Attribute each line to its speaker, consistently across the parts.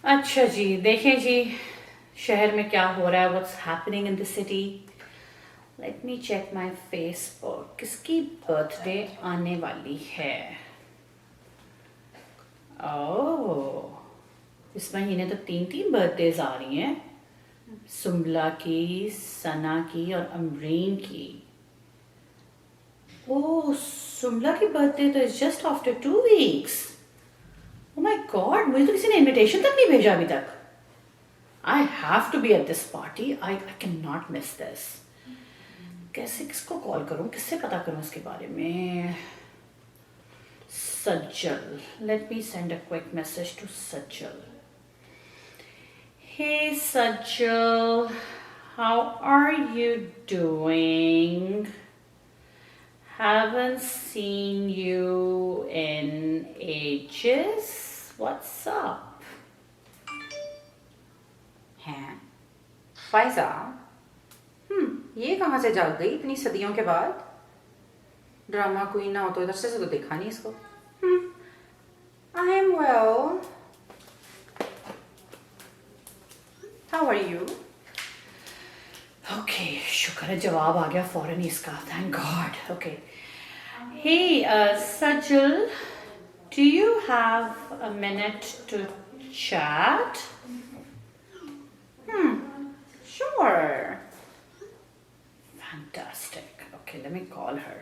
Speaker 1: अच्छा जी, देखें जी शहर में क्या हो रहा है, what's happening in the city. Let me check my Facebook. किसकी बर्थडे आने वाली है? ओह, इस महीने तो तीन तीन बर्थडेज आ रही हैं। सुम्बला की, सना की और अमरीन की। ओह, सुम्बला की बर्थडे तो is just after 2 weeks. Oh my God, मुझे तो किसी ने इनविटेशन तक नहीं भेजा अभी तक। I have to be at this party. I can not miss this. कैसे, किसको कॉल करूं, किससे पता करूं इसके बारे में? Sajjal, let me send a quick message to Sajjal. Hey Sajjal, how are you doing? Haven't seen you in ages. What's up?
Speaker 2: हैं फाइजा। ये कहाँ से जाग गई इतनी सदियों के बाद? ड्रामा क्वीन ना हो तो इधर से तो देखा नहीं इसको। I am well, how are you?
Speaker 1: Okay, शुक्र है जवाब आ गया फौरन ही इसका। Thank God. Okay, hey Sajjal, do you have a minute to chat?
Speaker 2: Sure.
Speaker 1: Fantastic. Okay, let me call her.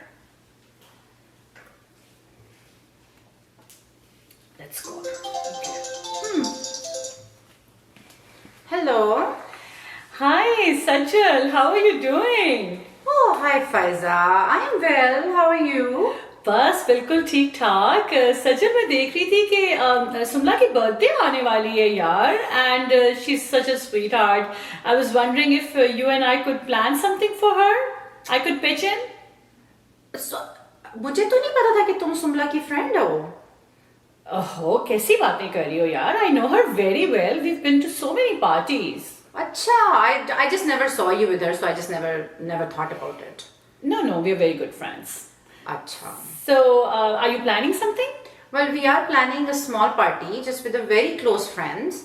Speaker 1: Let's call her. Okay.
Speaker 2: Hello.
Speaker 1: Hi, Sajal. How are you doing?
Speaker 2: Oh hi Faiza, I am well, how are you?
Speaker 1: बस बिल्कुल ठीक ठाक। सजल, मैं देख रही थी कि सुमला की बर्थडे आने वाली है यार, and she is such a sweet heart. I was wondering if you and I could plan something for her. I could pitch इन।
Speaker 2: मुझे तो नहीं पता था कि तुम सुमला की फ्रेंड हो।
Speaker 1: ओहो, कैसी बातें कर रही हो यार? I know her very well, we have been to so many parties.
Speaker 2: अच्छा, I just never saw you with her, so I just never thought about it.
Speaker 1: No, no, we are very good friends.
Speaker 2: अच्छा.
Speaker 1: So, are you planning something?
Speaker 2: Well, we are planning a small party just with a very close friends.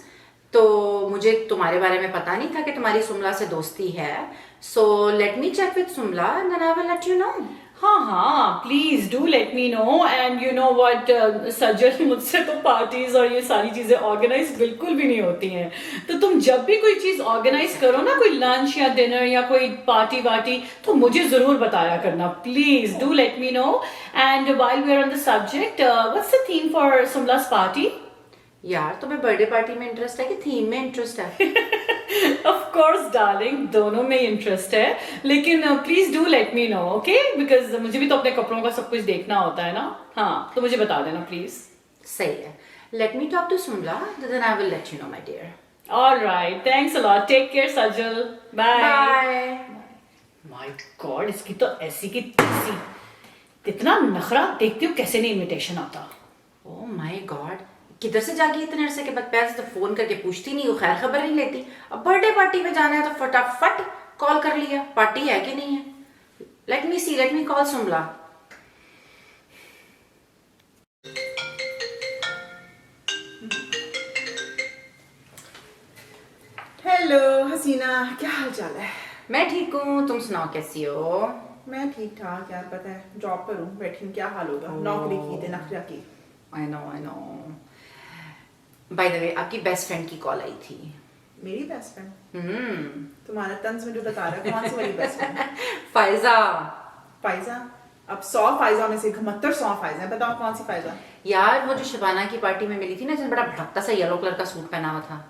Speaker 2: तो मुझे तुम्हारे बारे में पता नहीं था कि तुम्हारी सुमला से दोस्ती है. So let me check with Sumla and then I will let you know.
Speaker 1: हाँ हाँ, please do let me know. And you know what सज्जल, मुझसे तो पार्टीज और ये सारी चीजें ऑर्गेनाइज बिल्कुल भी नहीं होती हैं। तो तुम जब भी कोई चीज ऑर्गेनाइज करो ना, कोई लंच या डिनर या कोई पार्टी वार्टी, तो मुझे जरूर बताया करना। Please do let me know. And while we are on the subject, what's the theme for Sumla's party?
Speaker 2: यार तुम्हें बर्थडे पार्टी में इंटरेस्ट है कि थीम में इंटरेस्ट है?
Speaker 1: ऑफ कोर्स डार्लिंग, दोनों में इंटरेस्ट है, लेकिन please do let me no, okay? Because मुझे भी तो अपने कपड़ों का सब कुछ देखना होता है ना। हाँ, तो मुझे बता देना प्लीज।
Speaker 2: सही है। Let me talk to Sumla, then I will let you know my dear.
Speaker 1: Alright, thanks a lot. Take care Sajjal. Bye
Speaker 2: bye.
Speaker 1: My god, इसकी तो ऐसी की तैसी। इतना नखरा, देखती हूँ कैसे नहीं इनविटेशन आता।
Speaker 2: ओह माय गॉड, किधर से जागी इतने अरसे के बाद? पैसे तो फोन करके पूछती नहीं हो, खैर खबर नहीं लेती। अब बर्थडे पार्टी में जाना है तो फटाफट कॉल कर लिया, पार्टी है कि नहीं है। लेट मी सी, लेट मी कॉल सुमला।
Speaker 3: हेलो हसीना, क्या हाल चाल है?
Speaker 2: मैं ठीक हूँ, तुम सुनाओ कैसी हो?
Speaker 3: मैं ठीक ठाक यार, पता है जॉब पर हूँ, बैठी हूँ, क्या हाल होगा। नौकरी की थे, नखरा की।
Speaker 2: I know. By the way, आपकी बेस्ट फ्रेंड की कॉल आई थी।
Speaker 3: मेरी बेस्ट फ्रेंड? तुम्हारा तंज मुझे बता रहा है, कौन सी वाली बेस्ट फ्रेंड?
Speaker 2: फायजा।
Speaker 3: फायजा? अब 100 फायजा में से 100 फायजा है, बताओ कौन सी फायजा?
Speaker 2: यार वो जो शबाना की पार्टी में मिली थी ना, जिसने बड़ा भड़कता सा येलो कलर का सूट पहना हुआ था।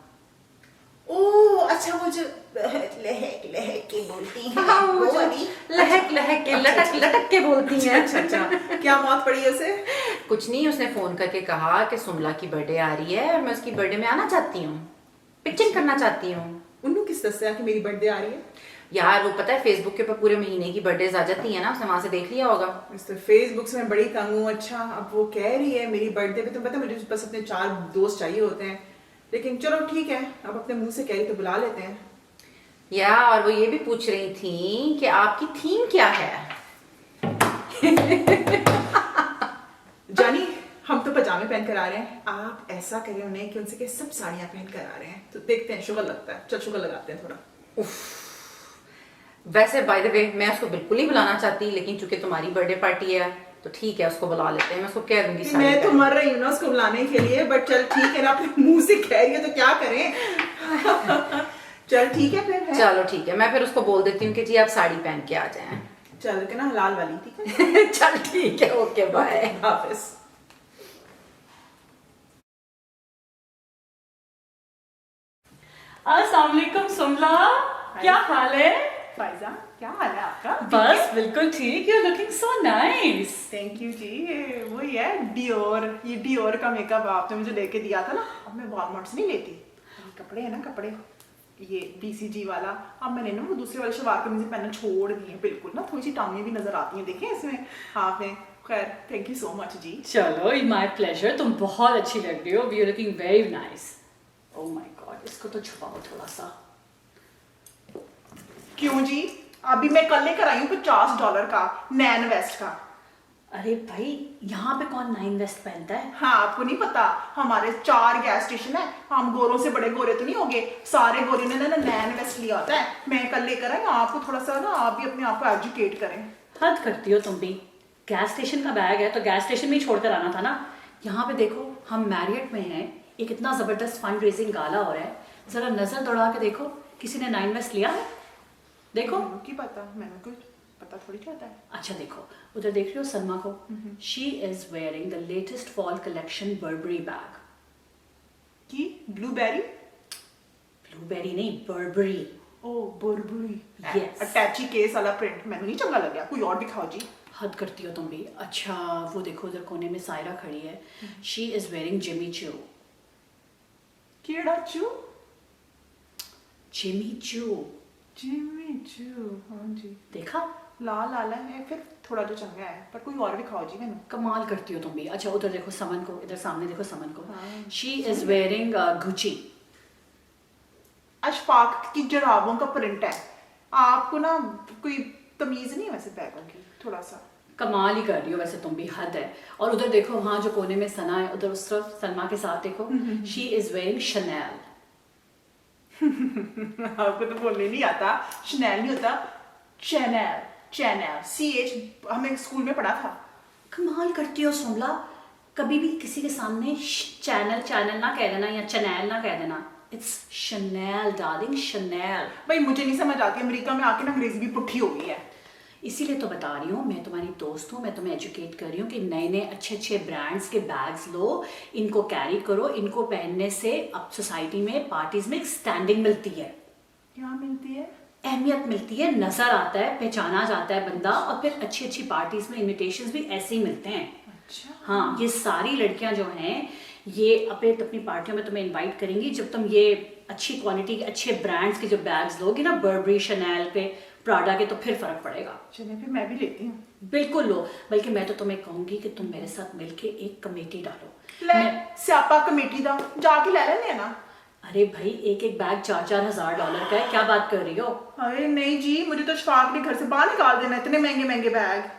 Speaker 3: ओह अच्छा, वो जो लहक लहक के बोलती हैं,
Speaker 2: हाँ,
Speaker 3: वो वाली?
Speaker 2: लहक लहक के, लटक लटक के बोलती हैं।
Speaker 3: अच्छा, क्या मौत पड़ी है उसे?
Speaker 2: कुछ नहीं, उसने फोन करके कहा कि सुमला की बर्थडे आ रही है और मैं उसकी बर्थडे में आना चाहती हूँ, पिचिंग करना चाहती हूँ।
Speaker 3: उन्होंने किस दस्या कि मेरी बर्थडे आ रही है?
Speaker 2: यार वो पता है फेसबुक के ऊपर पूरे महीने की बर्थडेज आ जाती है ना, उसने वहां से देख लिया होगा।
Speaker 3: मिस्टर फेसबुक से मैं बड़ी तंग हूँ। अच्छा, अब वो कह रही है मेरी बर्थडे पे, तुम पता है मुझे बस अपने 4 दोस्त चाहिए होते हैं, लेकिन चलो ठीक है, अब अपने मुंह से कह रही तो बुला लेते हैं।
Speaker 2: या और वो ये भी पूछ रही थी कि आपकी थीम क्या है।
Speaker 3: जानी, हम तो पजामे पहन कर आ रहे हैं, आप ऐसा करें उन्हें कि उनसे कि सब साड़ियां पहन कर आ रहे हैं, तो देखते हैं शुगर लगता है। चल शुगर लगाते हैं थोड़ा।
Speaker 2: वैसे बाय द वे मैं उसको बिल्कुल नहीं बुलाना चाहती, लेकिन चूंकि तुम्हारी बर्थडे पार्टी है तो ठीक है, उसको बुला लेते हैं। मैं उसको कह दूंगी साड़ी
Speaker 3: मैं तो
Speaker 2: पहन।
Speaker 3: मर रही हूँ ना उसको बुलाने के लिए, बट चल ठीक है ना, अपने मुंह से कह रही है तो क्या करें। चल ठीक है फिर है?
Speaker 2: चलो ठीक है, मैं फिर उसको बोल देती हूँ कि जी आप साड़ी पहन के आ जाएं।
Speaker 3: चल के ना लाल वाली, ठीक है।
Speaker 2: चल ठीक है, ओके बाय।
Speaker 3: हाफिज।
Speaker 1: अस्सलाम वालेकुम सुमला, क्या हाल है?
Speaker 3: फायजा क्या हाल है आपका?
Speaker 1: बस बिल्कुल ठीक, you looking so nice.
Speaker 3: Thank you जी। ये वही है डियोर, ये डियोर का मेकअप आपने मुझे लेके दिया था ना, अब मैं वॉलमार्ट से नहीं लेती। ये कपड़े है ना, कपड़े ये BCG वाला, अब मैंने ना वो दूसरे वाले शलवार कमीज पहनना छोड़ दी है बिल्कुल ना, थोड़ी सी टांगें भी नजर आती हैं, देखें इसमें हाफ में। खैर थैंक यू सो मच जी।
Speaker 1: चलो माय प्लेजर, तुम बहुत अच्छी लग रही हो, you looking very nice. Oh my God, इसको तो छुपाओ थोड़ा सा।
Speaker 3: क्यों जी? अभी मैं कल लेकर आई हूँ $50 का नैन वेस्ट का।
Speaker 1: अरे भाई, यहाँ पे कौन 9 वेस्ट पहनता है?
Speaker 3: हाँ आपको नहीं पता, हमारे 4 गैस स्टेशन है, हम गोरों से बड़े गोरे तो नहीं होंगे, सारे गोरे ने ना नैन वेस्ट लिया होता है। मैं कल लेकर आई, आपको थोड़ा सा ना आप भी अपने आप को एजुकेट करें।
Speaker 1: हद करती हो तुम भी। गैस स्टेशन का बैग है तो गैस स्टेशन में ही छोड़कर आना था ना। यहाँ पे देखो, हम मैरियट में हैं, एक इतना जबरदस्त फंड रेजिंग गाला हो रहा है, जरा नजर दौड़ा के देखो, किसी ने 9 वेस्ट लिया है? देखो।
Speaker 3: मेरे को की पता, मैंने कुछ पता थोड़ी क्या होता है।
Speaker 1: अच्छा देखो, उधर देख रही हो सलमा को? She is wearing the latest fall collection Barbari bag.
Speaker 3: की ब्लूबेरी?
Speaker 1: ब्लूबेरी नहीं, बर्बरी।
Speaker 3: ओ बुरबुरी।
Speaker 1: Yes.
Speaker 3: अटैची केस वाला प्रिंट मैंने नहीं चंगा लगा, कोई और दिखाओ जी।
Speaker 1: हद करती हो तुम भी। अच्छा वो देखो, उधर कोने में सायरा खड़ी है, she is wearing Jimmy Choo.
Speaker 3: केड़ा चू?
Speaker 1: जिमी चू,
Speaker 3: जिमी चू, हाँ जी।
Speaker 1: देखा?
Speaker 3: लाल आला है, फिर थोड़ा जो चंगा है, पर कोई और दिखाओ जी मैंने।
Speaker 1: कमाल करती हो तुम भी। अच्छा उधर देखो समन को, इधर सामने देखो समन को,
Speaker 3: हाँ।
Speaker 1: She is wearing Gucci.
Speaker 3: Ashfaq की जराबों का प्रिंट है। आपको ना कोई तमीज नहीं है वैसे बैगों की, थोड़ा सा।
Speaker 1: कमाल ही कर रही हो वैसे तुम भी, हद है। और उधर देखो, वहाँ जो कोने में सना है, उधर उस तरफ सलमा के साथ देखो, शी इज वेयरिंग शनेल।
Speaker 3: आपको तो बोलने नहीं आता, शनेल नहीं होता, चैनल, चैनल, CH हमें स्कूल में पढ़ा था।
Speaker 1: कमाल करती हो सुमला, कभी भी किसी के सामने चैनल चैनल ना कह देना या चैनल ना कह देना, इट्स शनेल डार्लिंग, शनेल।
Speaker 3: भाई मुझे नहीं समझ आती, अमेरिका में आके ना अंग्रेजी भी पुट्ठी हो गई है।
Speaker 1: इसीलिए तो बता रही हूँ, मैं तुम्हारी दोस्त हूँ, मैं तुम्हें एजुकेट कर रही हूँ कि नए नए अच्छे अच्छे ब्रांड्स के बैग्स लो, इनको कैरी करो, इनको पहनने से अब सोसाइटी में, पार्टीज में एक स्टैंडिंग मिलती है,
Speaker 3: क्या मिलती है?
Speaker 1: अहमियत मिलती है, नजर आता है, पहचाना जाता है बंदा, और फिर अच्छी अच्छी पार्टीज में इनविटेशंस भी ऐसे ही मिलते हैं।
Speaker 3: अच्छा।
Speaker 1: हाँ, ये सारी लड़कियां जो हैं, ये अपनी पार्टियों में तुम्हें इनवाइट करेंगी जब तुम ये अच्छी क्वालिटी के अच्छे ब्रांड्स के जो बैग्स लोगे ना, बर्बरी, शनेल पे, प्राडा के, तो फिर फर्क पड़ेगा।
Speaker 3: चलिए फिर मैं भी लेती हूँ।
Speaker 1: बिल्कुल लो, बल्कि मैं तो तुम्हें कहूंगी कि तुम मेरे साथ मिलके एक कमेटी डालो।
Speaker 3: ले स्यापा कमेटी दा जाके ले लेने ना।
Speaker 1: अरे भाई, एक एक बैग $4,000 का है, क्या बात कर रही हो?
Speaker 3: अरे नहीं जी, मुझे तो शफाक ने घर से बाहर निकाल देना, इतने महंगे महंगे बैग।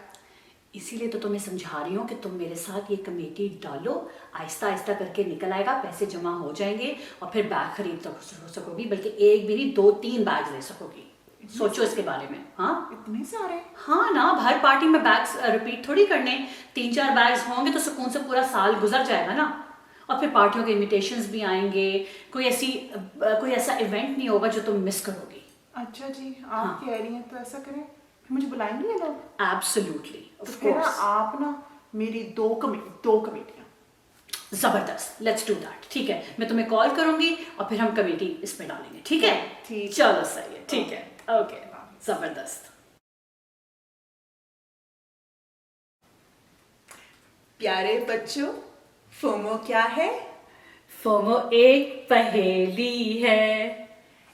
Speaker 1: इसीलिए तो तुम्हें समझा रही हूँ कि तुम मेरे साथ ये कमेटी डालो, आहिस्ता आहिस्ता करके निकल आएगा, पैसे जमा हो जाएंगे और फिर बैग खरीद सकोगी, बल्कि एक भी नहीं 2-3 बैग ले सकोगी। सोचो इसके बारे में। हाँ
Speaker 3: इतने सारे?
Speaker 1: हाँ ना, हर पार्टी में बैग्स रिपीट थोड़ी करने, 3-4 बैग्स होंगे तो सुकून से पूरा साल गुजर जाएगा ना। और फिर पार्टियों के इनविटेशंस भी आएंगे, कोई ऐसा इवेंट नहीं होगा जो तुम मिस करोगी।
Speaker 3: अच्छा जी, आप कह रही हैं तो ऐसा करें, फिर मुझे बुलाएंगे ये लोग?
Speaker 1: एब्सोल्युटली,
Speaker 3: तो
Speaker 1: ऑफ
Speaker 3: फिर
Speaker 1: कोर्स।
Speaker 3: आप ना मेरी दो कमेटियां।
Speaker 1: जबरदस्त, लेट्स डू दैट। ठीक है, मैं तुम्हें कॉल करूंगी और फिर हम कमेटी इसमें डालेंगे। ठीक है?
Speaker 3: ठीक।
Speaker 1: चलो सही है, ठीक है, ओके, जबरदस्त।
Speaker 3: प्यारे बच्चों, फोमो क्या है?
Speaker 1: फोमो एक पहेली है,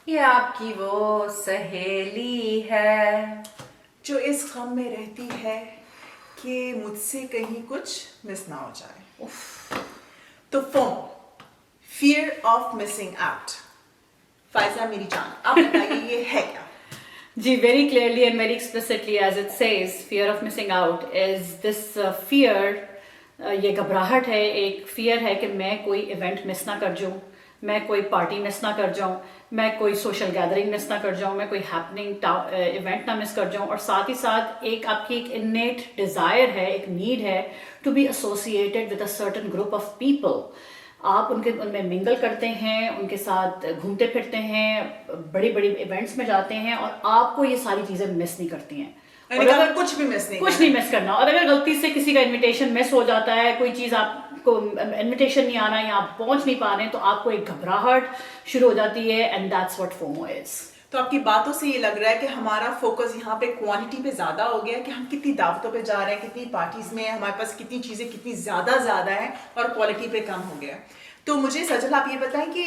Speaker 2: ये आपकी वो सहेली है
Speaker 3: जो इस गम में रहती है कि मुझसे कहीं कुछ मिस ना हो जाए। तो FOMO, fear of missing out. Faiza मेरी जान, आप बताइए ये है क्या?
Speaker 1: जी, very clearly and very explicitly, as it says, fear of missing out is this fear ये घबराहट है, एक फियर है कि मैं कोई इवेंट मिस ना कर जाऊँ, मैं कोई पार्टी मिस ना कर जाऊँ, मैं कोई सोशल गैदरिंग मिस ना कर जाऊँ, मैं कोई हैपनिंग इवेंट ना मिस कर जाऊँ। और साथ ही साथ एक आपकी एक इन्नेट डिज़ायर है, एक नीड है to be associated with a certain group of people. आप उनमें मिंगल करते हैं, उनके साथ घूमते फिरते हैं, बड़ी बड़ी इवेंट्स में जाते हैं और आपको ये सारी चीज़ें मिस नहीं करती हैं। और अगर
Speaker 3: कुछ भी मिस नहीं
Speaker 1: कुछ नहीं मिस करना, और अगर गलती से किसी का इनविटेशन मिस हो जाता है, कोई चीज़ आपको इनविटेशन नहीं आना या आप पहुंच नहीं पा रहे हैं, तो आपको एक घबराहट शुरू हो जाती है, and that's what FOMO is.
Speaker 3: तो आपकी बातों से ये लग रहा है कि हमारा फोकस यहाँ पे क्वांटिटी पे ज्यादा हो गया है, कि हम कितनी दावतों पे जा रहे हैं, कितनी पार्टीज में हमारे पास कितनी चीजें कितनी ज्यादा है, और क्वालिटी पे कम हो गया है। तो मुझे सजल आप ये बताएं कि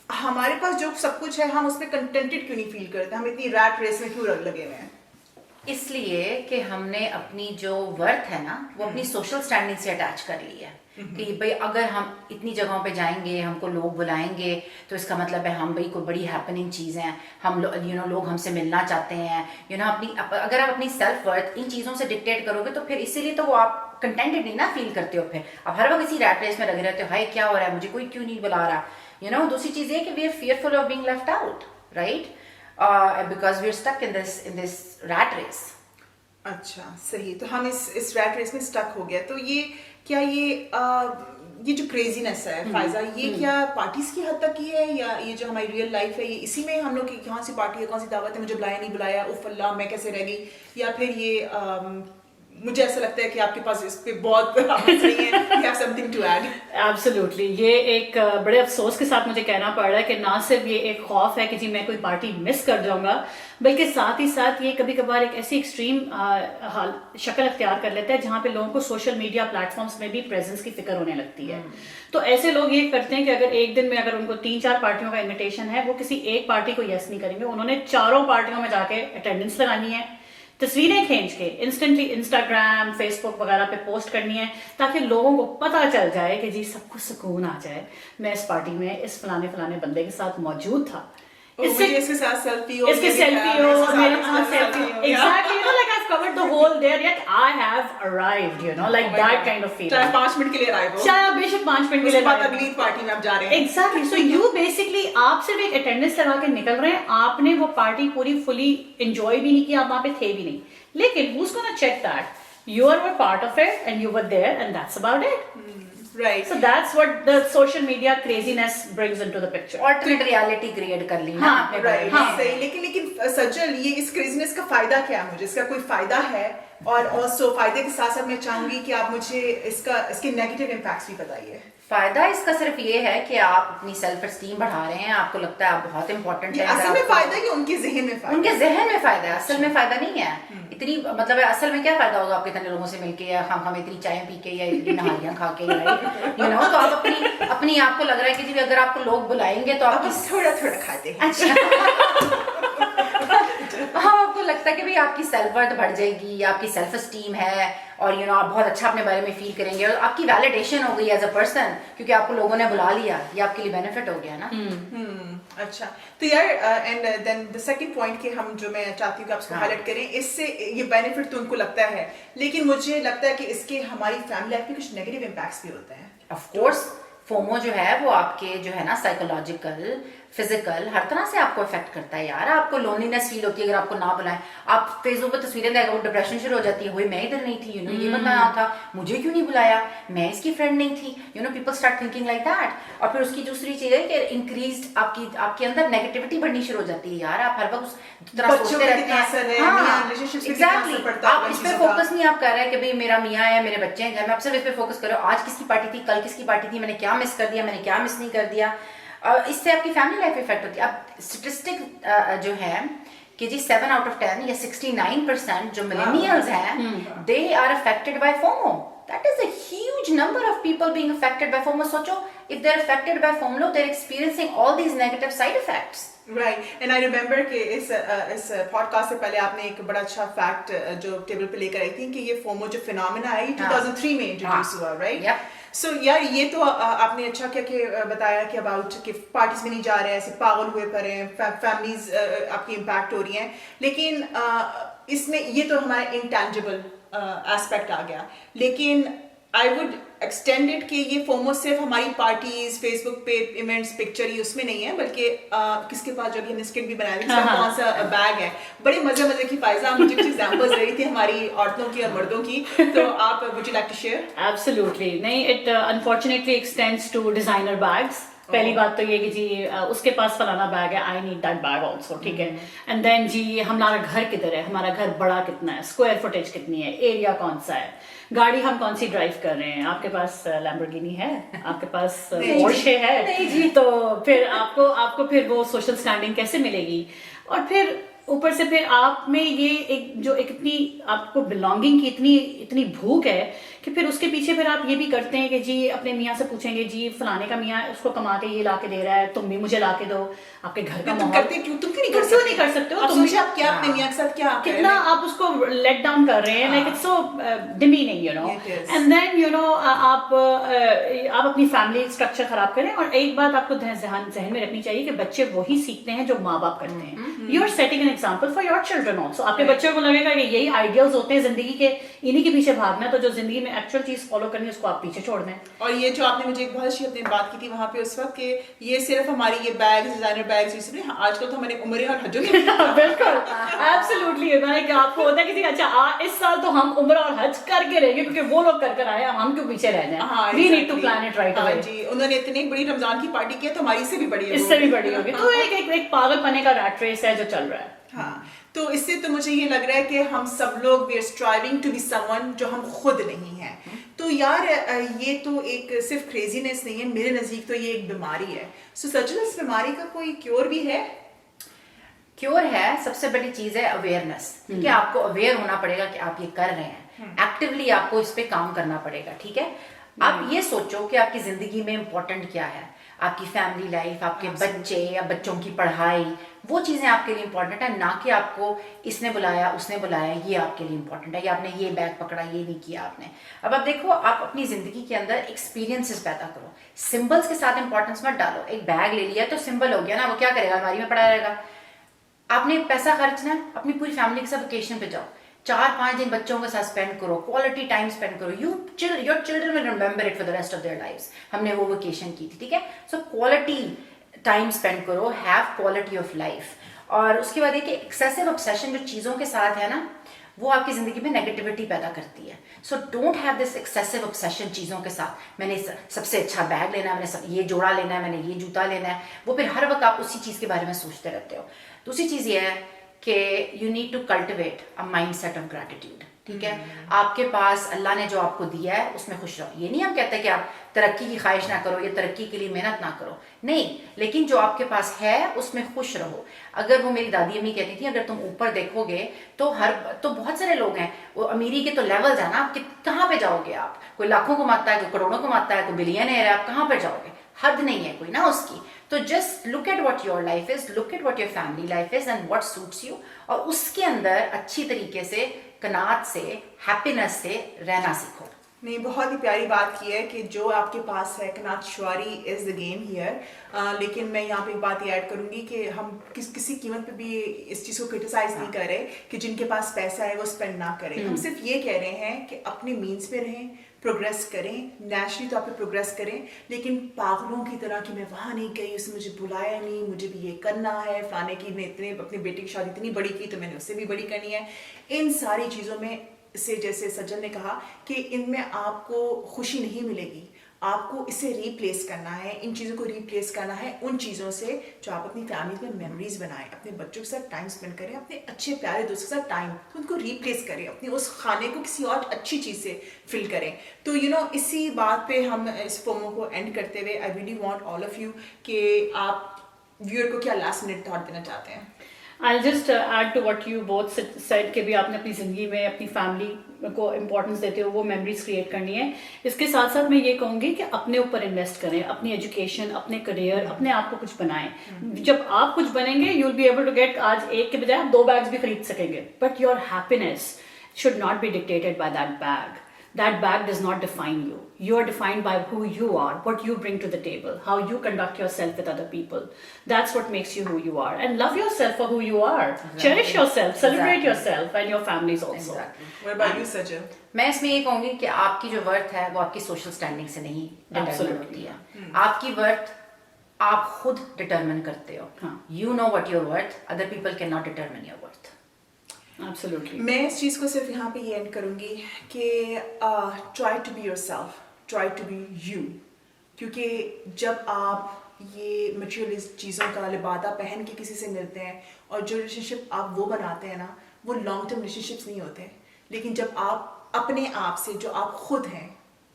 Speaker 3: हमारे पास जो सब कुछ है, हम उसमें कंटेंटेड क्यों नहीं फील करते, हम इतनी रैट रेस में क्यों लगे हुए हैं?
Speaker 2: इसलिए कि हमने अपनी जो वर्थ है ना, वो अपनी सोशल स्टैंडिंग से अटैच कर ली है कि भाई अगर हम इतनी जगहों पे जाएंगे, हमको लोग बुलाएंगे, तो इसका मतलब है हम भाई कोई बड़ी हैपनिंग चीज़ है, हम लोग हमसे मिलना चाहते हैं, अगर आप अपनी सेल्फ वर्थ इन चीज़ों से डिक्टेट करोगे, तो फिर इसीलिए तो वो आप कंटेंटेड नहीं ना फील करते हो। फिर आप हर वक्त इसी रैट रेस में लगे रहते हो, हाय क्या हो रहा है, मुझे कोई क्यों नहीं बुला रहा। दूसरी चीज़ ये कि we are fearful of being left out, right? Because we're stuck in this rat race.
Speaker 3: अच्छा, सही। तो हम इस रैट रेस में स्टक हो गया। तो ये क्या ये जो क्रेजीनेस है फायजा, ये क्या पार्टीज की हद तक की है, या ये जो हमारी रियल लाइफ है, ये इसी में हम लोग की कौन सी पार्टी है, कौन सी दावत है, मुझे बुलाया नहीं बुलाया, उफ अल्लाह मैं कैसे रह गई, या फिर ये मुझे ऐसा लगता है कि आपके पास इस पे बहुत नहीं है, you have something to add.
Speaker 1: Absolutely, ये एक बड़े अफसोस के साथ मुझे कहना पड़ रहा है कि ना सिर्फ ये एक खौफ है कि जी मैं कोई पार्टी मिस कर जाऊंगा, बल्कि साथ ही साथ ये कभी कभार एक ऐसी एक्सट्रीम शक्ल अख्तियार कर लेता है जहाँ पे लोगों को सोशल मीडिया प्लेटफॉर्म्स में भी प्रेजेंस की फिक्र होने लगती है। तो ऐसे लोग ये करते हैं कि अगर एक दिन में अगर उनको 3-4 पार्टियों का इन्विटेशन है, वो किसी एक पार्टी को यस नहीं करेंगे, उन्होंने 4 पार्टियों में जाके अटेंडेंस लगानी है, तस्वीरें खींच के इंस्टेंटली इंस्टाग्राम, फेसबुक वगैरह पे पोस्ट करनी है, ताकि लोगों को पता चल जाए कि जी सबको सुकून आ जाए, मैं इस पार्टी में इस फलाने फलाने बंदे के साथ मौजूद था,
Speaker 3: इसके साथ सेल्फी हो,
Speaker 1: इसके सेल्फी हो, मेरे साथ selfie, exactly, like I've covered the whole there, yet I have arrived, like that kind of feeling.
Speaker 3: चाहे 5 मिनट के लिए arrive हो,
Speaker 1: चाहे आप बेशक 5 मिनट के लिए
Speaker 3: बाद अगली पार्टी में आप जा रहे हैं।
Speaker 1: Exactly. So you basically आप सिर्फ एक अटेंडेंस लगा के निकल रहे हैं, आपने वो पार्टी पूरी फुली एंजॉय भी नहीं किया, आप वहां पे थे भी नहीं, लेकिन who's gonna check that you are a part of it and you were there and that's about it.
Speaker 3: Right.
Speaker 1: So that's what the social media craziness brings into the picture.
Speaker 2: Alternate reality create कर ली ना
Speaker 1: हाँ,
Speaker 2: आपने।
Speaker 3: Right.
Speaker 1: हाँ.
Speaker 3: सही। लेकिन सज्जल, ये इस craziness का फायदा क्या है मुझे? इसका कोई फायदा है? और ऑल्सो फायदे के साथ साथ मैं चाहूंगी कि आप मुझे इसके नेगेटिव इम्पैक्ट्स भी बताइए।
Speaker 2: फायदा इसका सिर्फ ये है कि आप अपनी सेल्फ एस्टीम बढ़ा रहे हैं, आपको लगता है आप बहुत इंपॉर्टेंट है।
Speaker 3: असल में फायदा है कि उनके जहन में फायदा?
Speaker 2: उनके जहन में फायदा है, असल में फायदा नहीं है। इतनी मतलब असल में क्या फायदा होगा आपके इतने लोगों से मिलके, या हम इतनी चाय पी के, या इतनी नहारियां खा के, तो आप अपनी आपको लग रहा है कि जी अगर आपको लोग बुलाएंगे तो आप
Speaker 3: थोड़ा थोड़ा खाते हैं।
Speaker 2: अच्छा हाँ, आपको लगता है कि भाई आपकी सेल्फ वर्थ बढ़ जाएगी, या आपकी सेल्फ एस्टीम है, और आप बहुत अच्छा अपने बारे में फील करेंगे, और आपकी वैलिडेशन हो गई एज अ पर्सन, क्योंकि आपको लोगों ने बुला लिया, ये आपके लिए बेनिफिट हो गया ना।
Speaker 3: अच्छा, तो यार and then the second point कि हम जो मैं चाहती हूँ कि आप इसको हाईलाइट करें, इससे ये बेनिफिट तो उनको लगता है, लेकिन मुझे लगता है कि इसके हमारी फैमिली लाइफ में कुछ नेगेटिव इम्पैक्ट्स भी होते हैं।
Speaker 2: ऑफ कोर्स फोमो जो है वो आपके जो है ना साइकोलॉजिकल, फिजिकल, हर तरह से आपको इफेक्ट करता है यार। आपको लोनलीनेस फील होती है अगर आपको ना बुलाएं, आप फेसबुक पर तस्वीरें देखो, डिप्रेशन शुरू हो जाती है, वही मैं इधर नहीं थी, ये बंदा यहाँ था, मुझे क्यों नहीं बुलाया, मैं इसकी फ्रेंड नहीं थी, people start thinking like that. और फिर उसकी दूसरी चीज है कि इंक्रीज्ड आपके अंदर नेगेटिविटी बढ़नी शुरू हो जाती है यार। आप हर वक्त उस तरह सोचते रहते हैं। एग्जैक्टली, आप इस पे फोकस नहीं आप कर रहे हैं कि भाई मेरा मियाँ है, मेरे बच्चे हैं घर में, आप सिर्फ इस पे फोकस करो, आज किसकी पार्टी थी, कल किसकी पार्टी थी, मैंने क्या मिस कर दिया, मैंने क्या मिस नहीं कर दिया। इससे आपकी फैमिली लाइफ इफेक्ट होती है। अब स्टेटिस्टिक जो है कि जी 7 out of 10 या 69% जो मिलेनियल्स हैं, they are affected by FOMO. That is a huge number of people being affected by FOMO. सोचो, if they're affected by FOMO, they're experiencing all these negative side effects.
Speaker 3: Right, and I remember कि इस podcast से पहले आपने एक बड़ा अच्छा fact जो टेबल पे लेकर आई थी कि ये फोमो जो फिनोमेना है 2003 में इंट्रोड्यूस हुआ, राइट? सो यार ये तो आपने अच्छा क्या कि बताया कि अबाउट कि पार्टीज में नहीं जा रहे हैं, ऐसे पागल हुए पड़े हैं, फैमिलीज आपकी इम्पैक्ट हो रही हैं, लेकिन इसमें ये तो हमारा इंटेंजिबल एस्पेक्ट आ गया, लेकिन आई वुड एक्सटेंड इट कि ये फोमो सिर्फ हमारी पार्टीज, फेसबुक पे इवेंट्स, पिक्चर ही उसमें नहीं है, बल्कि किसके पास जो हमने स्किट भी बनाया था,
Speaker 1: हाँ,
Speaker 3: कौन सा बैग है, बड़े मजे की फायजा मुझे कुछ एग्जांपल्स दे रही थी हमारी औरतों की और मर्दों की, तो आप would you like to share?
Speaker 1: Absolutely नहीं, it unfortunately extends to designer bags. पहली बात तो ये कि जी उसके पास फलाना बैग है, I need that bag also, ठीक है। एंड देन जी हमारा घर किधर है, हमारा घर बड़ा कितना है, स्क्वायर फुटेज कितनी है, एरिया कौन सा है, गाड़ी हम कौन सी ड्राइव कर रहे हैं, आपके पास लैम्बोर्गिनी है, आपके पास पोर्शे है, तो फिर आपको फिर वो सोशल स्टैंडिंग कैसे मिलेगी। और फिर ऊपर से फिर आप में ये एक इतनी आपको बिलोंगिंग की इतनी भूख है कि फिर उसके पीछे फिर आप ये भी करते हैं कि जी अपने मियाँ से पूछेंगे, जी फलाने का मियाँ उसको कमा के ये ला के दे रहा है, तुम भी मुझे ला के दो, आपके घर का
Speaker 3: तुम करते क्यों, तुम क्यों नहीं कर सकते हो?
Speaker 1: तुम
Speaker 3: सोचिए आप क्या अपने मियाँ के साथ क्या कर
Speaker 1: कितना
Speaker 3: रहे हैं?
Speaker 1: आप उसको लेट डाउन कर रहे हैं, like it's so demeaning, you know.
Speaker 3: It is.
Speaker 1: And then you know आप अपनी फैमिली स्ट्रक्चर खराब करें। और एक बात आपको जहन में रखनी चाहिए कि बच्चे वही सीखते हैं जो माँ बाप करते हैं। You are setting an example for your children also. आपके बच्चों को लगेगा कि यही आइडियल्स होते हैं जिंदगी के, इन्हीं के पीछे भागना है, तो जो जिंदगी में एक्चुअल चीज फॉलो करनी है उसको आप पीछे छोड़ दें।
Speaker 3: और ये जो आपने मुझे एक बहुत अच्छी अपनी बात की थी वहां पे उस वक्त कि ये सिर्फ हमारी ये बैग्स, डिजाइनर बैग्स, ये सब नहीं, आजकल तो हमारे उम्रें और हजों के
Speaker 1: बिल्कुल एब्सोल्युटली। मैंने आपको होता है किसी अच्छा इस साल तो हम उम्र और हज करके रहेंगे क्योंकि वो लोग कर आए, हम क्यों पीछे रह जाएं। We need to plan it right away.
Speaker 3: जी, उन्होंने इतनी बड़ी रमजान की पार्टी की है तो हमारी से भी बड़ी है,
Speaker 1: इससे भी बड़ी होगी। तो एक पागलपने का रैट रेस है जो चल रहा है।
Speaker 3: हाँ, तो इससे तो मुझे ये लग रहा है कि हम सब लोग we are striving to be someone जो हम खुद नहीं हैं। तो यार ये तो एक सिर्फ क्रेजीनेस नहीं है, मेरे नजदीक तो ये एक बीमारी है। सो सचिन, इस बीमारी का कोई क्योर भी है?
Speaker 2: क्योर है, सबसे बड़ी चीज है अवेयरनेस। ठीक है, आपको अवेयर होना पड़ेगा कि आप ये कर रहे हैं, एक्टिवली आपको इस पे काम करना पड़ेगा। ठीक है, आप ये सोचो कि आपकी जिंदगी में इंपॉर्टेंट क्या है, आपकी फैमिली लाइफ, आपके बच्चे या बच्चों की पढ़ाई, वो चीजें आपके लिए इंपॉर्टेंट है, ना कि आपको इसने बुलाया उसने बुलाया ये आपके लिए इंपॉर्टेंट है, या आपने ये बैग पकड़ा ये नहीं किया आपने। अब आप देखो, आप अपनी जिंदगी के अंदर एक्सपीरियंसेस पैदा करो, सिंबल्स के साथ इंपॉर्टेंस मत डालो। एक बैग ले लिया तो सिंबल हो गया ना, वो क्या करेगा, अलमारी में पड़ा रहेगा। आपने पैसा खर्चना है, अपनी पूरी फैमिली के साथ वेकेशन पे जाओ, 4-5 दिन बच्चों के साथ स्पेंड करो, क्वालिटी टाइम स्पेंड करो। Your children will remember it for the rest of their lives. हमने वो वेकेशन की थी, ठीक है। सो क्वालिटी टाइम स्पेंड करो, हैव क्वालिटी ऑफ लाइफ। और उसके बाद ये कि एक्सेसिव ऑब्सेशन जो चीजों के साथ है ना, वो आपकी जिंदगी में नेगेटिविटी पैदा करती है। So don't have this excessive obsession चीजों के साथ। मैंने सबसे अच्छा बैग लेना है, मैंने ये जोड़ा लेना है, मैंने ये जूता लेना है, वो फिर हर वक्त आप उसी चीज के बारे में सोचते रहते हो। दूसरी चीज ये है कि you need to cultivate a mindset of gratitude. ठीक है, आपके पास अल्लाह ने जो आपको दिया है उसमें खुश रहो। ये नहीं हम कहते कि आप तरक्की की ख्वाहिश ना करो या तरक्की के लिए मेहनत ना करो, नहीं, लेकिन जो आपके पास है उसमें खुश रहो। अगर वो, मेरी दादी अम्मी कहती थी, अगर तुम ऊपर देखोगे तो बहुत सारे लोग हैं, वो अमीरी के तो लेवल्स है ना, आप कहाँ पे जाओगे आप? कोई लाखों कमाता है, कोई करोड़ों कमाता है, कोई बिलियनर है, आप कहाँ पर जाओगे? हद नहीं है कोई ना उसकी। तो just look at what your life is, look at what your family life is and what suits you, और उसके अंदर अच्छी तरीके से, कनात से, हैप्पीनेस से रहना सीखो।
Speaker 3: नहीं, बहुत ही प्यारी बात की है कि जो आपके पास है, कनात शुआरी इज द गेम हियर। लेकिन मैं यहाँ पे एक बात ये ऐड करूंगी कि हम किसी कीमत पे भी इस चीज़ को क्रिटिसाइज नहीं कर रहे कि जिनके पास पैसा है वो स्पेंड ना करें। हम सिर्फ ये कह रहे हैं कि अपने मीन्स पे रहें, प्रोग्रेस करें, नेचुरली तो आप प्रोग्रेस करें, लेकिन पागलों की तरह कि मैं वहाँ नहीं गई, उसने मुझे बुलाया नहीं, मुझे भी ये करना है, फलाने की ने इतने अपनी बेटी की शादी इतनी बड़ी की तो मैंने उससे भी बड़ी करनी है। इन सारी चीज़ों में से, जैसे सज्जन ने कहा कि इनमें आपको खुशी नहीं मिलेगी, आपको इसे रिप्लेस करना है, इन चीज़ों को रिप्लेस करना है उन चीज़ों से जो आप अपनी फैमिली में मेमोरीज बनाएं, अपने बच्चों के साथ टाइम स्पेंड करें, अपने अच्छे प्यारे दोस्तों के साथ टाइम, उनको रिप्लेस करें, अपने उस खाने को किसी और अच्छी चीज़ से फिल करें। तो इसी बात पे हम इस फोमो को एंड करते हुए, I really want all of you कि आप व्यूअर को क्या लास्ट मिनट थॉट देना चाहते हैं?
Speaker 1: I'll just add to what you both said कि भी आपने अपनी ज़िंदगी में अपनी फैमिली को इम्पोर्टेंस देते हो, वो मेमोरीज क्रिएट करनी है। इसके साथ साथ मैं ये कहूँगी कि अपने ऊपर इन्वेस्ट करें, अपनी एजुकेशन, अपने करियर, अपने आप को कुछ बनाएं। जब आप कुछ बनेंगे, you will be able to get, आज एक के बजाय आप 2 बैग्स भी खरीद सकेंगे, but your happiness should not be dictated by that bag. that bag does not define you. You are defined by who you are, what you bring to the table, how you conduct yourself with other people. That's what makes you who you are. And love yourself for who you are. Cherish yourself, celebrate
Speaker 2: Exactly.
Speaker 1: yourself and your families also.
Speaker 2: Exactly.
Speaker 3: What about you, Sajal?
Speaker 2: मैं इसमें ये कहूंगी कि आपकी जो worth है वो आपकी सोशल स्टैंडिंग से नहीं डिटरमिन
Speaker 1: Absolutely.
Speaker 2: होती है। आपकी वर्थ आप खुद डिटरमिन करते हो।
Speaker 1: हाँ।
Speaker 2: You know what your worth, other people can not determine your worth.
Speaker 1: Absolutely.
Speaker 3: मैं इस चीज़ को सिर्फ यहाँ पे ये एंड करूँगी कि try to be yourself, try to be you, क्योंकि जब आप ये मटेरियलिस्ट चीज़ों का लिबादा पहन के किसी से मिलते हैं और जो रिलेशनशिप आप वो बनाते हैं ना, वो लॉन्ग टर्म रिलेशनशिप्स नहीं होते। लेकिन जब आप अपने आप से, जो आप खुद हैं,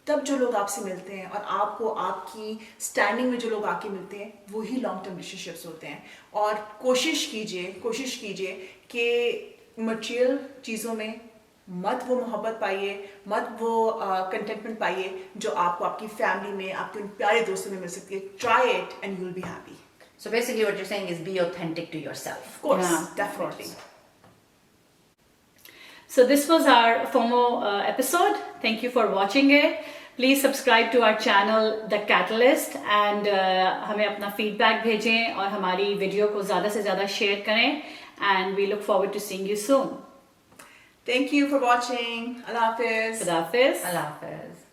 Speaker 3: तब जो लोग आपसे मिलते हैं और आपको आपकी स्टैंडिंग में जो लोग आके मिलते हैं, वही लॉन्ग टर्म रिलेशनशिप्स होते हैं। और कोशिश कीजिए कि मटेरियल चीज़ों में मत वो मोहब्बत पाइए, मत वो कंटेंटमेंट पाइए जो आपको आपकी फैमिली में, आपके उन प्यारे दोस्तों में मिल सकती है। Try it and you will be happy.
Speaker 2: So basically what you're saying is be authentic to yourself.
Speaker 3: Of course,
Speaker 1: Yeah, of
Speaker 3: definitely.
Speaker 1: So this was our FOMO episode. Thank you for watching it. Please subscribe to our channel The Catalyst and हमें अपना feedback भेजें और हमारी video को ज़्यादा से ज़्यादा share करें and we look forward to seeing you soon.
Speaker 3: Thank you for watching. Allah Hafiz.
Speaker 1: Khudafis.
Speaker 2: Allah Hafiz.